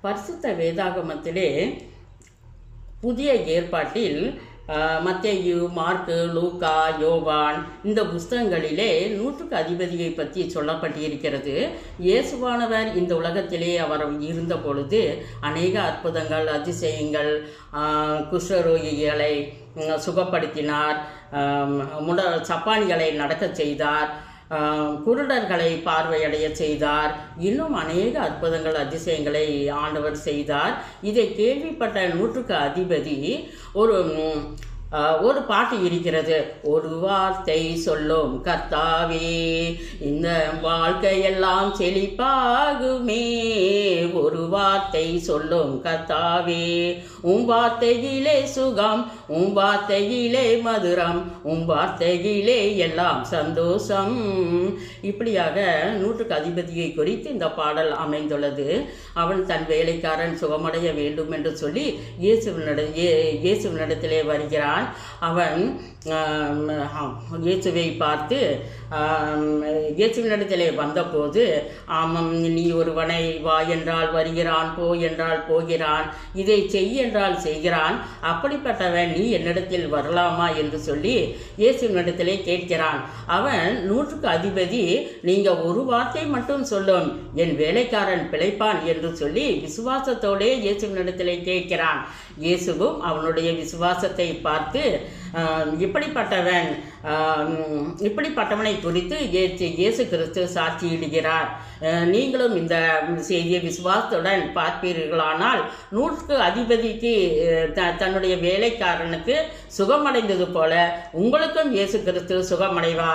பரிசுத்த வேதாகமத்திலே புதிய ஏற்பாட்டில் மத்தேயு, மார்க்கு, லூக்கா, யோவான் இந்த புஸ்தகங்களிலே நூற்றுக்கு அதிபதியை பற்றி சொல்லப்பட்டிருக்கிறது. இயேசுவானவர் இந்த உலகத்திலே அவர் இருந்த பொழுது அநேக அற்புதங்கள், அதிசயங்கள், குஷ்டரோகிகளை சுகப்படுத்தினார், சப்பானிகளை நடக்க செய்தார், குருடர்களை பார்வையடைய செய்தார், இன்னும் அநேக அற்புதங்கள், அதிசயங்களை ஆண்டவர் செய்தார். இதை கேள்விப்பட்ட நூற்றுக்கு அதிபதி ஒரு பாட்டு இருக்கிறது. ஒரு வார்த்தை சொல்லும் கர்த்தாவே, இந்த வாழ்க்கையெல்லாம் செழிப்பாகுமே. ஒரு வார்த்தை சொல்லும் கர்த்தாவே, உம் வார்த்தையிலே சுகம், உம் வார்த்தையிலே மதுரம், உம் வார்த்தையிலே எல்லாம் சந்தோஷம். இப்படியாக நூற்றுக்கு அதிபதியை குறித்து இந்த பாடல் அமைந்துள்ளது. அவன் தன் வேலைக்காரன் சுகமடைய வேண்டும் என்று சொல்லி இயேசுவினிடத்திலே வருகிறான். அவன் இயேசுவை பார்த்து இயேசுவினிடத்திலே வந்தபோது, ஆமாம், நீ ஒருவனை வா என்றால் வருகிறான், போ என்றால் போகிறான், இதை செய் என்றால் செய்கிறான், அப்படிப்பட்டவன் நீ என்னிடத்தில் வரலாமா என்று சொல்லி இயேசுவினிடத்திலே கேட்கிறான். அவன் நூற்றுக்கு அதிபதி, நீங்கள் ஒரு வார்த்தை மட்டும் சொல்லும், என் வேலைக்காரன் பிழைப்பான் என்று சொல்லி விசுவாசத்தோடே இயேசுவினிடத்திலே கேட்கிறான். இயேசுவும் அவனுடைய விசுவாசத்தை பார்த்து இப்படிப்பட்டவனை குறித்து இயேசு கிறிஸ்து சாட்சியிடுகிறார். நீங்களும் இந்த செய்தியை விசுவாசத்துடன் பார்ப்பீர்களானால், நூற்றுக்கு அதிபதிக்கு தன்னுடைய வேலைக்காரனுக்கு சுகமடைந்தது போல உங்களுக்கும் இயேசு கிறிஸ்து சுகமடைவார்.